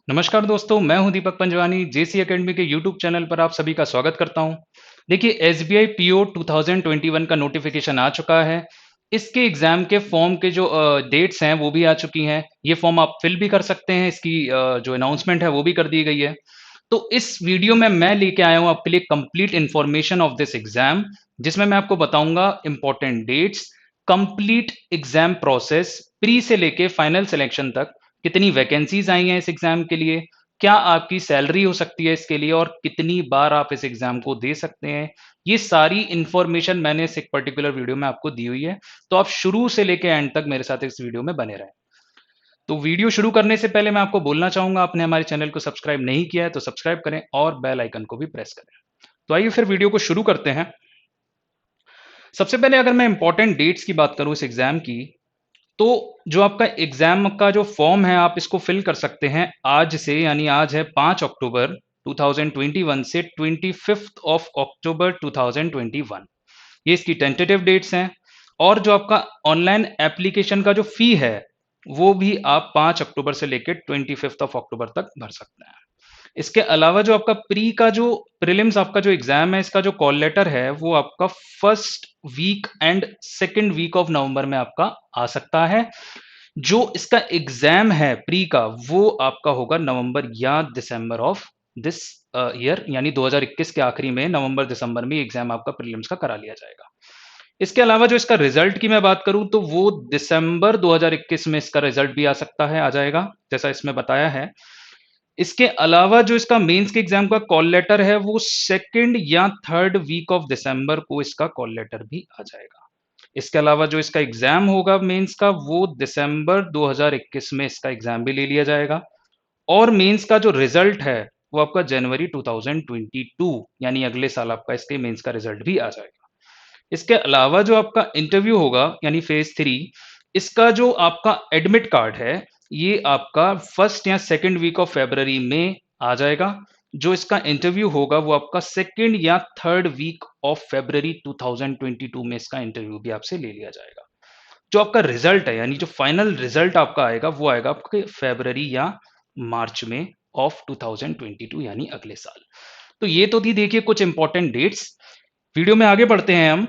नमस्कार दोस्तों, मैं हूं दीपक पंजवानी। जेसी एकेडमी के यूट्यूब चैनल पर आप सभी का स्वागत करता हूं। देखिए, एसबीआई पीओ 2021 का नोटिफिकेशन आ चुका है। इसके एग्जाम के फॉर्म के जो डेट्स हैं वो भी आ चुकी हैं। ये फॉर्म आप फिल भी कर सकते हैं। इसकी जो अनाउंसमेंट है वो भी कर दी गई है। तो इस वीडियो में मैं लेके आया हूं आपके लिए complete information of this exam, जिसमें मैं आपको बताऊंगा important dates, complete exam process, pre से लेके फाइनल सिलेक्शन तक, कितनी वैकेंसीज आई हैं इस एग्जाम के लिए, क्या आपकी सैलरी हो सकती है इसके लिए और कितनी बार आप इस एग्जाम को दे सकते हैं। ये सारी इंफॉर्मेशन मैंने इस एक पर्टिकुलर वीडियो में आपको दी हुई है। तो आप शुरू से लेके एंड तक मेरे साथ इस वीडियो में बने रहें। तो वीडियो शुरू करने से पहले मैं आपको बोलना चाहूंगा, आपने हमारे चैनल को सब्सक्राइब नहीं किया है तो सब्सक्राइब करें और बेल आइकन को भी प्रेस करें। तो आइए फिर वीडियो को शुरू करते हैं। सबसे पहले अगर मैं इंपॉर्टेंट डेट्स की बात करूं इस एग्जाम की, तो जो आपका एग्जाम का जो फॉर्म है आप इसको फिल कर सकते हैं आज से, यानी आज है 5 अक्टूबर 2021 से 25 ऑफ अक्टूबर 2021। ये इसकी टेंटेटिव डेट्स हैं। और जो आपका ऑनलाइन एप्लीकेशन का जो फी है वो भी आप 5 अक्टूबर से लेकर 25 ऑफ अक्टूबर तक भर सकते हैं। इसके अलावा जो आपका प्री का जो प्रीलिम्स आपका जो एग्जाम है, इसका जो कॉल लेटर है वो आपका first week and second week of November में आपका आ सकता है। जो इसका एग्जाम है प्री का वो आपका होगा नवंबर या दिसंबर ऑफ दिस ईयर, यानी 2021 के आखिरी में नवंबर दिसंबर में एग्जाम आपका प्रीलिम्स का करा लिया जाएगा। इसके अलावा जो इसका रिजल्ट की मैं बात करूं तो वो दिसंबर 2021 में इसका रिजल्ट भी आ सकता है, आ जाएगा, जैसा इसमें बताया है। इसके अलावा जो इसका मेंस के एग्जाम का कॉल लेटर है वो सेकंड या थर्ड वीक ऑफ दिसंबर को इसका कॉल लेटर भी आ जाएगा। इसके अलावा जो इसका एग्जाम होगा मेंस का वो दिसंबर 2021 में इसका एग्जाम भी ले लिया जाएगा। और मेंस का जो रिजल्ट है वो आपका जनवरी 2022, यानी अगले साल आपका इसके मेंस का रिजल्ट भी आ जाएगा। इसके अलावा जो आपका इंटरव्यू होगा यानी फेज 3, इसका जो आपका एडमिट कार्ड है ये आपका फर्स्ट या सेकंड वीक ऑफ फरवरी में आ जाएगा। जो इसका इंटरव्यू होगा वो आपका सेकंड या थर्ड वीक ऑफ फरवरी 2022 में इसका इंटरव्यू भी आपसे ले लिया जाएगा। जो आपका रिजल्ट है यानी जो फाइनल रिजल्ट आपका आएगा वो आएगा आपके फरवरी या मार्च में ऑफ 2022, यानी अगले साल। तो ये तो थी देखिए कुछ इंपॉर्टेंट डेट्स। वीडियो में आगे बढ़ते हैं हम।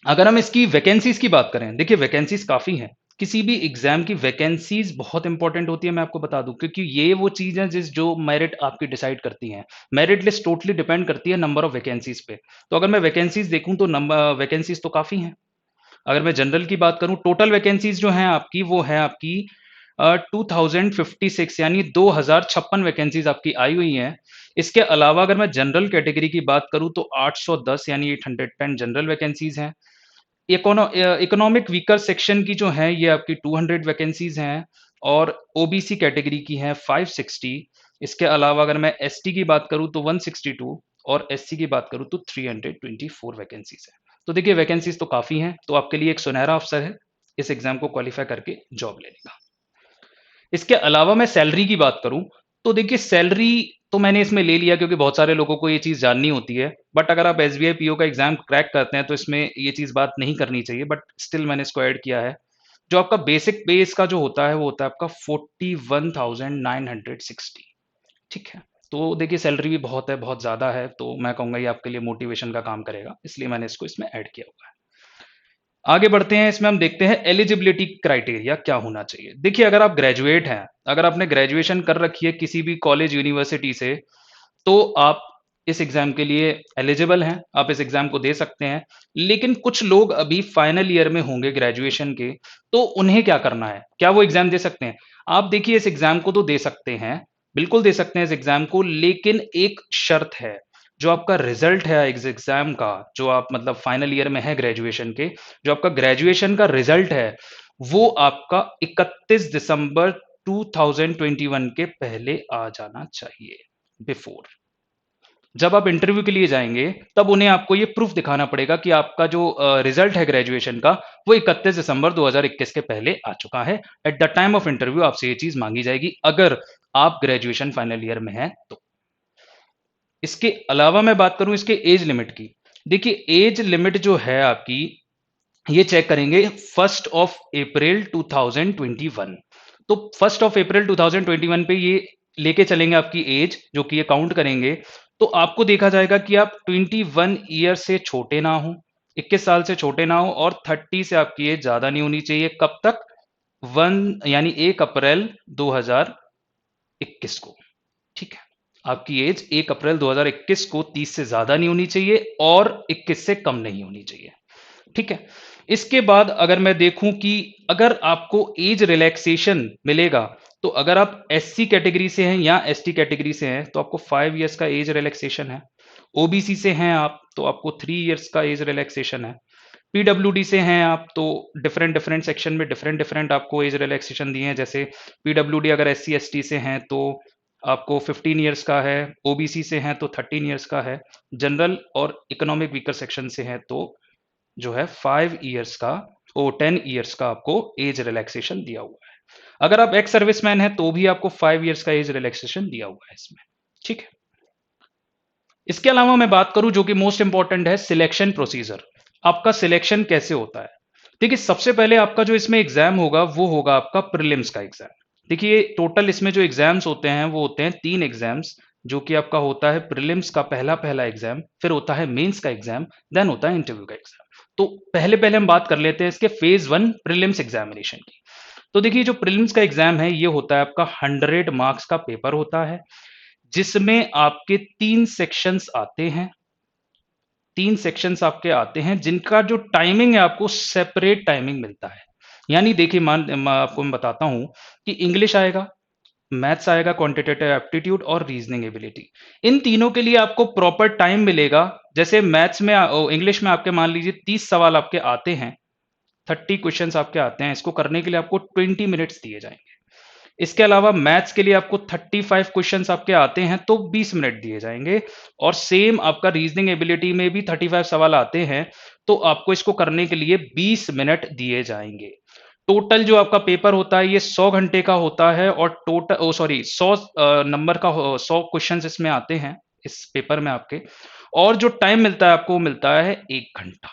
अगर हम इसकी वैकेंसीज की बात करें, देखिए वैकेंसीज काफी हैं। किसी भी एग्जाम की वैकेंसीज बहुत इंपॉर्टेंट होती है, मैं आपको बता दूं, क्योंकि ये वो चीज है जिस जो मेरिट आपकी डिसाइड करती है। मेरिट लिस्ट टोटली डिपेंड करती है नंबर ऑफ वैकेंसीज पे। तो अगर मैं वैकेंसीज देखूं तो नंबर वैकेंसीज तो काफी हैं। अगर मैं जनरल की बात करूं, टोटल वैकेंसीज जो हैं आपकी वो है आपकी 2056, यानी 2056 वैकेंसीज आपकी आई हुई हैं। इसके अलावा अगर मैं जनरल कैटेगरी की बात करूं तो 810 यानी 810 जनरल वैकेंसीज हैं। इकोनॉमिक वीकर सेक्शन की जो है ये आपकी 200 वैकेंसीज हैं। और ओबीसी कैटेगरी की हैं 560। इसके अलावा अगर मैं एसटी की बात करूं तो 162 और एससी की बात करूं तो 324 वैकेंसीज है। तो देखिए वैकेंसीज तो काफी हैं, तो आपके लिए एक सुनहरा अवसर है इस एग्जाम को क्वालिफाई करके जॉब लेने का। इसके अलावा मैं सैलरी की बात करूं तो देखिए सैलरी तो मैंने इसमें ले लिया क्योंकि बहुत सारे लोगों को ये चीज़ जाननी होती है। बट अगर आप एसबीआई पीओ का एग्जाम क्रैक करते हैं तो इसमें ये चीज़ बात नहीं करनी चाहिए, बट स्टिल मैंने इसको ऐड किया है। जो आपका बेसिक पे इसका जो होता है वो होता है आपका 41,960। ठीक है। तो देखिए सैलरी भी बहुत है, बहुत ज़्यादा है, तो मैं कहूँगा ये आपके लिए मोटिवेशन का काम करेगा, इसलिए मैंने इसको इसमें ऐड किया हुआ है। आगे बढ़ते हैं, इसमें हम देखते हैं एलिजिबिलिटी क्राइटेरिया क्या होना चाहिए। देखिए अगर आप ग्रेजुएट हैं, अगर आपने ग्रेजुएशन कर रखी है किसी भी कॉलेज यूनिवर्सिटी से, तो आप इस एग्जाम के लिए एलिजिबल हैं, आप इस एग्जाम को दे सकते हैं। लेकिन कुछ लोग अभी फाइनल ईयर में होंगे ग्रेजुएशन के, तो उन्हें क्या करना है, क्या वो एग्जाम दे सकते हैं? आप देखिए इस एग्जाम को तो दे सकते हैं, बिल्कुल दे सकते हैं इस एग्जाम को, लेकिन एक शर्त है। जो आपका रिजल्ट है इस एग्जाम का, जो आप मतलब फाइनल ईयर में है ग्रेजुएशन के, जो आपका ग्रेजुएशन का रिजल्ट है वो आपका 31 दिसंबर 2021 के पहले आ जाना चाहिए, बिफोर। जब आप इंटरव्यू के लिए जाएंगे तब उन्हें आपको ये प्रूफ दिखाना पड़ेगा कि आपका जो रिजल्ट है ग्रेजुएशन का वो 31 दिसंबर 2021 के पहले आ चुका है। At the time of interview आपसे ये चीज मांगी जाएगी अगर आप ग्रेजुएशन फाइनल ईयर में हैं तो। इसके अलावा मैं बात करूं इसके एज लिमिट की। देखिए एज लिमिट जो है आपकी, ये चेक करेंगे 1 अप्रैल 2021। तो 1 अप्रैल 2021 पे ये लेके चलेंगे आपकी एज, जो कि ये काउंट करेंगे, तो आपको देखा जाएगा कि आप 21 ईयर से छोटे ना हो, 21 साल से छोटे ना हो, और 30 से आपकी एज ज़्यादा नहीं होनी चाहिए। कब तक? 1 यानी 1 अप्रैल 2021 को, ठीक है? आपकी एज 1 अप्रैल 2021 को 30 से ज़्यादा नहीं होनी चाहिए और 21 से कम नहीं होनी चाहिए, ठीक है? इसके बाद अगर मैं देखूं कि अगर आपको एज रिलैक्सेशन मिलेगा, तो अगर आप एससी कैटेगरी से हैं या एसटी कैटेगरी से हैं, तो आपको 5 इयर्स का एज रिलैक्सेशन है। ओबीसी से हैं आप, तो आपको 3 इयर्स का एज रिलैक्सेशन है। पीडब्ल्यूडी से हैं आप, तो डिफरेंट डिफरेंट सेक्शन में डिफरेंट डिफरेंट आपको एज रिलैक्सेशन दिए हैं। जैसे पीडब्ल्यूडी अगर एससी एसटी से हैं तो आपको 15 इयर्स का है, ओबीसी से हैं तो 13 इयर्स का है, जनरल और इकोनॉमिक वीकर सेक्शन से हैं तो जो है 5 इयर्स का, 10 इयर्स का आपको एज रिलैक्सेशन दिया हुआ है। अगर आप एक्स सर्विसमैन है तो भी आपको 5 इयर्स का एज रिलैक्सेशन दिया हुआ है इसमें, ठीक है? इसके अलावा मैं बात करूं जो कि मोस्ट इंपॉर्टेंट है, सिलेक्शन प्रोसीजर। आपका सिलेक्शन कैसे होता है? देखिए, सबसे पहले आपका जो इसमें एग्जाम होगा वो होगा आपका प्रीलिम्स का एग्जाम। देखिए, टोटल इसमें जो एग्जाम्स होते हैं वो होते हैं 3 एग्जाम्स, जो कि आपका होता है प्रीलिम्स का पहला पहला एग्जाम, फिर होता है मेंस का एग्जाम, देन होता है इंटरव्यू का एग्जाम। तो पहले पहले हम बात कर लेते हैं इसके फेज 1 प्रीलिम्स एग्जामिनेशन की। तो देखिए, जो प्रीलिम्स का एग्जाम है ये होता है आपका 100 मार्क्स का पेपर होता है, जिसमें आपके 3 सेक्शंस आते हैं। 3 सेक्शंस आपके आते हैं जिनका जो टाइमिंग है आपको सेपरेट टाइमिंग मिलता है। यानी देखिए, आपको मैं बताता हूं कि इंग्लिश आएगा, मैथ्स आएगा, क्वांटिटेटिव एप्टीट्यूड और रीजनिंग एबिलिटी। इन तीनों के लिए आपको प्रॉपर टाइम मिलेगा। जैसे मैथ्स में, इंग्लिश में आपके मान लीजिए 30 सवाल आपके आते हैं, 30 क्वेश्चंस आपके आते हैं, इसको करने के लिए आपको 20 मिनट्स दिए जाएंगे। इसके अलावा मैथ्स के लिए आपको 35 क्वेश्चंस आपके आते हैं तो 20 मिनट दिए जाएंगे, और सेम आपका रीजनिंग एबिलिटी में भी 35 सवाल आते हैं, तो आपको इसको करने के लिए 20 मिनट दिए जाएंगे। टोटल जो आपका पेपर होता है ये 100 घंटे का होता है, और टोटल 100 नंबर का 100 क्वेश्चंस इसमें आते हैं इस पेपर में आपके, और जो टाइम मिलता है आपको मिलता है 1 घंटा,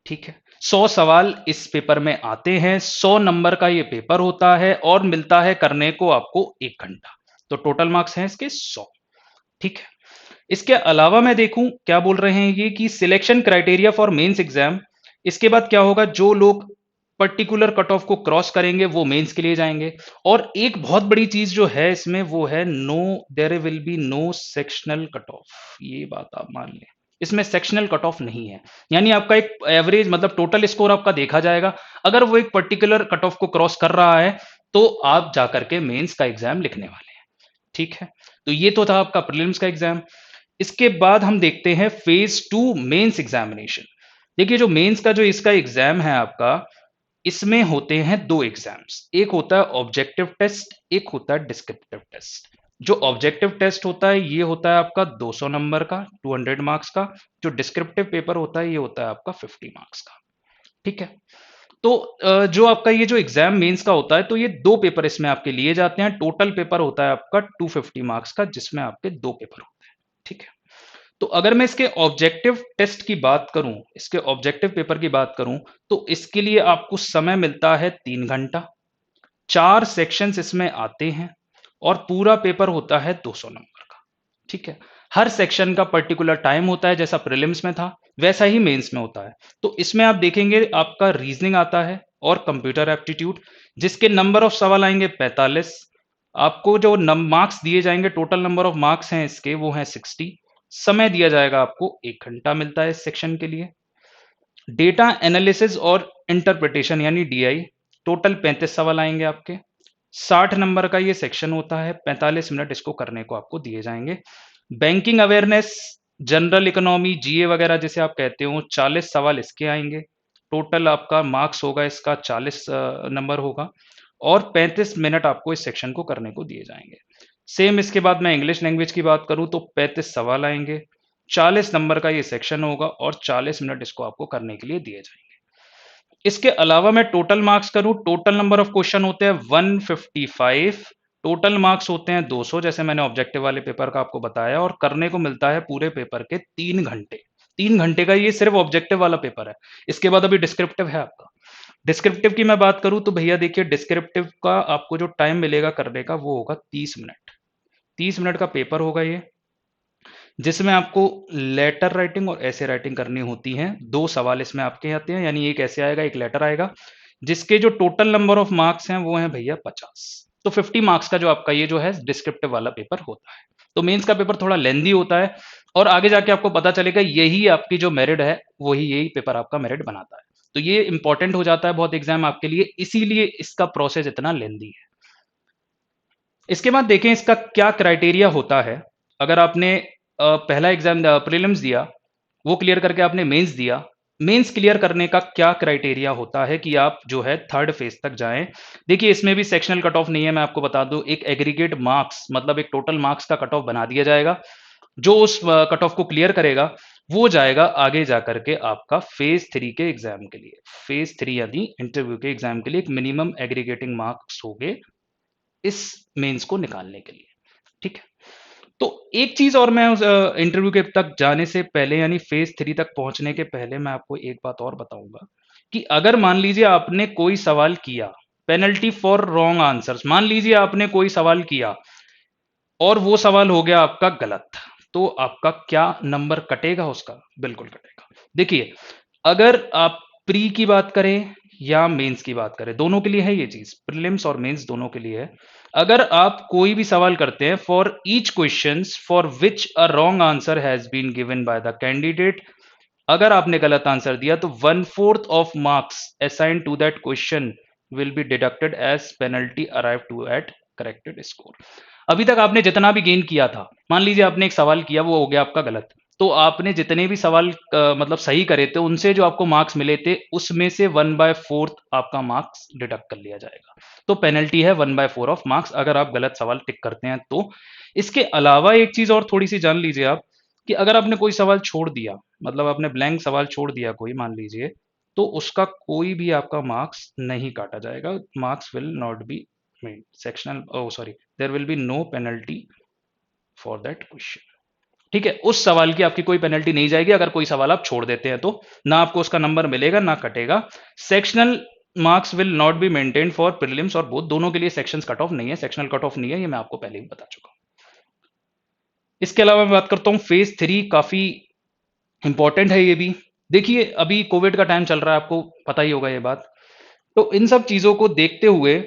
ठीक है? 100 सवाल इस पेपर में आते हैं, 100 नंबर का ये पेपर होता है, और मिलता है करने को आपको 1 घंटा। तो टोटल मार्क्स हैं इसके 100, ठीक है? इसके अलावा मैं देखूं क्या बोल रहे हैं ये कि selection criteria for mains exam. इसके बाद क्या होगा, जो लोग पर्टिकुलर कट ऑफ को क्रॉस करेंगे वो मेंस के लिए जाएंगे। और एक बहुत बड़ी चीज जो है इसमें वो है, no there will be no sectional cut off. ये बात आप मान लें, इसमें सेक्शनल कट ऑफ नहीं है। यानी आपका एक एवरेज मतलब टोटल स्कोर आपका देखा जाएगा, अगर वो एक पर्टिकुलर कट ऑफ को क्रॉस कर रहा है तो आप जाकर के मेंस का एग्जाम लिखने वाले हैं, ठीक है? तो ये तो था आपका प्रीलिम्स का एग्जाम। इसके बाद हम देखते हैं फेज 2 मेंस एग्जामिनेशन। देखिए, जो मेंस का जो इसका एग्जाम है आपका, इसमें होते हैं 2 एग्जाम्स। एक होता है ऑब्जेक्टिव टेस्ट, एक होता है डिस्क्रिप्टिव टेस्ट। जो ऑब्जेक्टिव टेस्ट होता है ये होता है आपका 200 नंबर का, 200 मार्क्स का। जो डिस्क्रिप्टिव पेपर होता है ये होता है आपका 50 मार्क्स का, ठीक है? तो जो आपका ये जो एग्जाम मेंस का होता है, तो ये 2 पेपर इसमें आपके लिए जाते हैं। टोटल पेपर होता है आपका 250 मार्क्स का, जिसमें आपके 2 पेपर होते हैं, ठीक है? तो अगर मैं इसके ऑब्जेक्टिव टेस्ट की बात करूं, इसके ऑब्जेक्टिव पेपर की बात करूं, तो इसके लिए आपको समय मिलता है 3 घंटा। 4 सेक्शंस इसमें आते हैं, और पूरा पेपर होता है 200 नंबर का, ठीक है? हर सेक्शन का पर्टिकुलर टाइम होता है, जैसा प्रीलिम्स में था वैसा ही मेंस में होता है। तो इसमें आप देखेंगे आपका रीजनिंग आता है और कंप्यूटर एप्टीट्यूड, जिसके नंबर ऑफ सवाल आएंगे 45। आपको जो मार्क्स दिए जाएंगे, टोटल नंबर ऑफ मार्क्स हैं इसके वो हैं 60। समय दिया जाएगा आपको 1 घंटा मिलता है इस सेक्शन के लिए। डेटा एनालिसिस और इंटरप्रिटेशन यानी डीआई, टोटल 35 सवाल आएंगे आपके। 60 नंबर का ये सेक्शन होता है, 45 मिनट इसको करने को आपको दिए जाएंगे। बैंकिंग अवेयरनेस, जनरल इकोनॉमी, जीए वगैरह जिसे आप कहते हो, 40 सवाल इसके आएंगे। टोटल आपका मार्क्स होगा इसका 40 नंबर होगा, और 35 मिनट आपको इस सेक्शन को करने को दिए जाएंगे। सेम इसके बाद मैं इंग्लिश लैंग्वेज की बात करूं तो 35 सवाल आएंगे, 40 नंबर का ये सेक्शन होगा, और 40 मिनट इसको आपको करने के लिए दिए जाएंगे। इसके अलावा मैं टोटल मार्क्स करूं, टोटल नंबर ऑफ क्वेश्चन होते हैं 155, टोटल मार्क्स होते हैं 200, जैसे मैंने ऑब्जेक्टिव वाले पेपर का आपको बताया, और करने को मिलता है पूरे पेपर के 3 घंटे। 3 घंटे का ये सिर्फ ऑब्जेक्टिव वाला पेपर है, इसके बाद अभी डिस्क्रिप्टिव है आपका। डिस्क्रिप्टिव की मैं बात करूँ तो भैया देखिए डिस्क्रिप्टिव का आपको जो टाइम मिलेगा करने का वो होगा 30 मिनट। 30 मिनट का पेपर होगा ये, जिसमें आपको लेटर राइटिंग और ऐसे राइटिंग करनी होती है। 2 सवाल इसमें आपके आते हैं, यानी एक ऐसे आएगा, एक लेटर आएगा, जिसके जो टोटल नंबर ऑफ मार्क्स हैं वो हैं भैया 50। तो 50 मार्क्स का जो आपका ये जो है डिस्क्रिप्टिव वाला पेपर होता है। तो मेंस का पेपर थोड़ा लेंदी होता है और आगे जाके आपको पता चलेगा यही आपकी जो मेरिट है, वही यही पेपर आपका मेरिट बनाता है। तो ये इंपॉर्टेंट हो जाता है बहुत एग्जाम आपके लिए, इसीलिए इसका प्रोसेस इतना लेंदी है। इसके बाद देखें इसका क्या क्राइटेरिया होता है। अगर आपने पहला एग्जाम प्रीलिम्स दिया, वो क्लियर करके आपने मेंस दिया, मेंस क्लियर करने का क्या क्राइटेरिया होता है कि आप जो है थर्ड फेज तक जाएं। देखिए इसमें भी सेक्शनल कट ऑफ नहीं है, मैं आपको बता दूं, एक एग्रीगेट मार्क्स मतलब एक टोटल मार्क्स का कट ऑफ बना दिया जाएगा। जो उस कट ऑफ को क्लियर करेगा वो जाएगा आगे जाकर के आपका फेज 3 के एग्जाम के लिए। फेज 3 यानी इंटरव्यू के एग्जाम के लिए एक मिनिमम एग्रीगेटिंग मार्क्स होंगे इस मेंस को निकालने के लिए। ठीक है, तो एक चीज और मैं उस इंटरव्यू के तक जाने से पहले यानी फेज 3 तक पहुंचने के पहले मैं आपको एक बात और बताऊंगा कि अगर मान लीजिए आपने कोई सवाल किया, पेनल्टी फॉर रॉन्ग आंसर्स, मान लीजिए आपने कोई सवाल किया और वो सवाल हो गया आपका गलत, तो आपका क्या नंबर कटेगा उसका? बिल्कुल कटेगा। देखिए अगर आप प्री की बात करें या मेंस की बात करें, दोनों के लिए है ये चीज, प्रीलिम्स और मेंस दोनों के लिए है। अगर आप कोई भी सवाल करते हैं, for each questions for which a wrong answer has been given by the candidate, अगर आपने गलत आंसर दिया तो 1/4 of marks assign to that question will be deducted as penalty arrive to at corrected score. अभी तक आपने जितना भी गेन किया था, मान लीजिए आपने एक सवाल किया वो हो गया आपका गलत, तो आपने जितने भी सवाल मतलब सही करे थे उनसे जो आपको मार्क्स मिले थे उसमें से 1/4 आपका मार्क्स डिडक्ट कर लिया जाएगा। तो पेनल्टी है 1/4 ऑफ मार्क्स अगर आप गलत सवाल टिक करते हैं तो। इसके अलावा एक चीज और थोड़ी सी जान लीजिए आप कि अगर आपने कोई सवाल छोड़ दिया, मतलब आपने ब्लैंक सवाल छोड़ दिया कोई मान लीजिए, तो उसका कोई भी आपका मार्क्स नहीं काटा जाएगा। Marks will not be made sectional, oh sorry, there will be no penalty for that question. ठीक है, उस सवाल की आपकी कोई पेनल्टी नहीं जाएगी अगर कोई सवाल आप छोड़ देते हैं तो, ना आपको उसका नंबर मिलेगा ना कटेगा। Sectional marks will not be maintain for prelims और बोथ, दोनों के लिए सेक्शंस कट ऑफ नहीं है, सेक्शनल कट ऑफ नहीं है, ये मैं आपको पहले ही बता चुका हूं। इसके अलावा मैं बात करता हूं फेज 3, काफी इंपॉर्टेंट है ये भी। देखिए अभी कोविड का टाइम चल रहा है, आपको पता ही होगा ये बात। तो इन सब चीजों को देखते हुए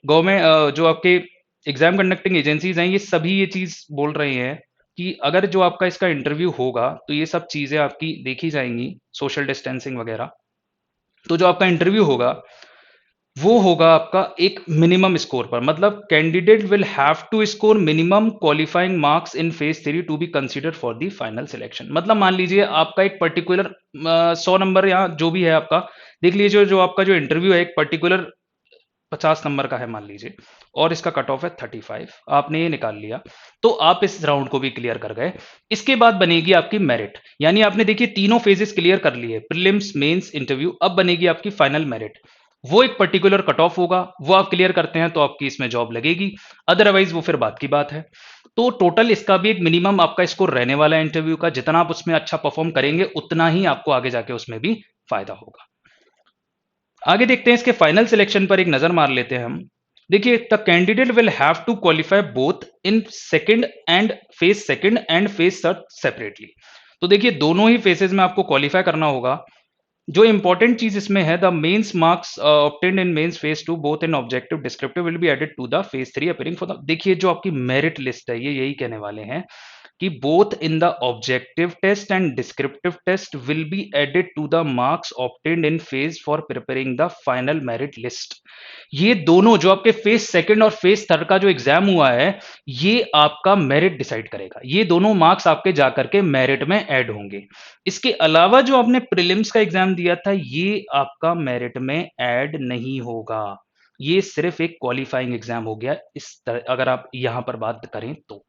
गवर्नमेंट जो आपके एग्जाम कंडक्टिंग एजेंसीज हैं ये सभी ये चीज बोल रही हैं कि अगर जो आपका इसका इंटरव्यू होगा तो ये सब चीजें आपकी देखी जाएंगी, सोशल डिस्टेंसिंग वगैरह। तो जो आपका इंटरव्यू होगा वो होगा आपका एक मिनिमम स्कोर पर, मतलब candidate will have to score minimum qualifying marks in phase 3 to be consider for the final selection. मतलब मान लीजिए आपका एक पर्टिकुलर 100 नंबर या जो भी है आपका, देख लीजिए जो आपका जो इंटरव्यू है एक पर्टिकुलर 50 नंबर का है मान लीजिए, और इसका कट ऑफ है 35, आपने ये निकाल लिया तो आप इस राउंड को भी क्लियर कर गए। इसके बाद बनेगी आपकी मेरिट, यानी आपने देखिए तीनों फेजेस क्लियर कर लिए, प्रीलिम्स मेंस इंटरव्यू, अब बनेगी आपकी फाइनल मेरिट। वो एक पर्टिकुलर कट ऑफ होगा, वो आप क्लियर करते हैं तो आपकी इसमें जॉब लगेगी, अदरवाइज वो फिर बात की बात है। तो टोटल इसका भी एक मिनिमम आपका स्कोर रहने वाला है इंटरव्यू का, जितना आप उसमें अच्छा परफॉर्म करेंगे उतना ही आपको आगे जाके उसमें भी फायदा होगा। आगे देखते हैं इसके फाइनल सिलेक्शन पर एक नजर मार लेते हैं हम। देखिए the candidate will have to qualify both in second and phase third separately. तो देखिए दोनों ही फेसेस में आपको क्वालिफाई करना होगा। जो इंपॉर्टेंट चीज इसमें है, the mains marks obtained in mains phase 2 both in objective descriptive will be added to the phase 3 appearing for the, देखिए जो आपकी मेरिट लिस्ट है ये यही कहने वाले हैं कि both in the objective test and descriptive test will be added to the marks obtained in phase for preparing the final merit list। ये दोनों जो आपके फेज सेकंड और फेज थर्ड का जो एग्जाम हुआ है ये आपका मेरिट डिसाइड करेगा, ये दोनों मार्क्स आपके जाकर के मेरिट में ऐड होंगे। इसके अलावा जो आपने प्रीलिम्स का एग्जाम दिया था ये आपका मेरिट में ऐड नहीं होगा, ये सिर्फ एक क्वालिफाइंग एग्जाम हो गया। इस तरह अगर आप यहां पर बात करें तो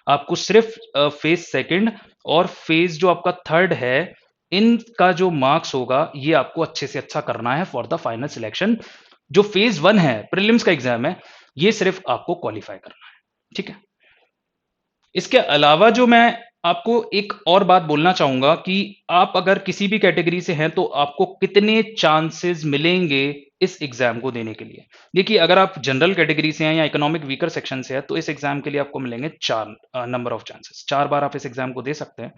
आपको सिर्फ फेज सेकंड और फेज जो आपका थर्ड है इनका जो मार्क्स होगा ये आपको अच्छे से अच्छा करना है फॉर द फाइनल सिलेक्शन। जो फेज 1 है प्रीलिम्स का एग्जाम है ये सिर्फ आपको क्वालिफाई करना है। ठीक है, इसके अलावा जो मैं आपको एक और बात बोलना चाहूंगा कि आप अगर किसी भी कैटेगरी से हैं तो आपको कितने चांसेस मिलेंगे इस एग्ज़ाम को देने के लिए। देखिए, अगर आप जनरल कैटेगरी से हैं या इकोनॉमिक वीकर सेक्शन से हैं, तो इस एग्ज़ाम के लिए आपको मिलेंगे 4 नंबर ऑफ चांसेस, 4 बार आप इस एग्ज़ाम को दे सकते हैं।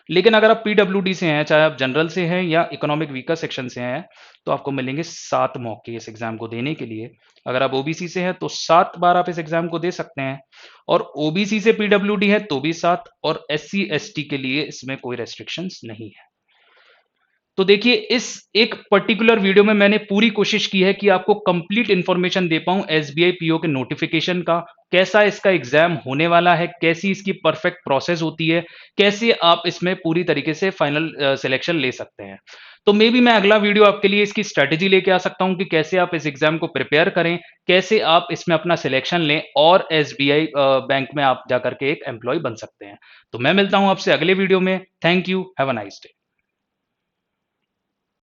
लेकिन अगर आप पीडब्ल्यूडी से हैं, चाहे आप जनरल से हैं या इकोनॉमिक वीकर सेक्शन से हैं, तो आपको मिलेंगे 7 मौके इस एग्ज़ाम को देने के लिए। अगर आप ओबीसी से हैं, तो 7 बार आप इस एग्ज़ाम को दे सकते हैं और ओबीसी से पीडब्ल्यूडी है, तो भी 7 और एससी-एसटी के लिए इसमें कोई रेस्ट्रिक्शंस नहीं है। तो देखिए इस एक पर्टिकुलर वीडियो में मैंने पूरी कोशिश की है कि आपको कंप्लीट इंफॉर्मेशन दे पाऊं एसबीआई पीओ के नोटिफिकेशन का, कैसा इसका एग्जाम होने वाला है, कैसी इसकी परफेक्ट प्रोसेस होती है, कैसे आप इसमें पूरी तरीके से फाइनल सिलेक्शन ले सकते हैं। तो मे बी मैं अगला वीडियो आपके लिए इसकी स्ट्रेटेजी लेके आ सकता हूं कि कैसे आप इस एग्जाम को प्रिपेयर करें, कैसे आप इसमें अपना सिलेक्शन लें और एसबीआई बैंक में आप जाकर के एक एम्प्लॉय बन सकते हैं। तो मैं मिलता हूं आपसे अगले वीडियो में। Thank you, have a nice day.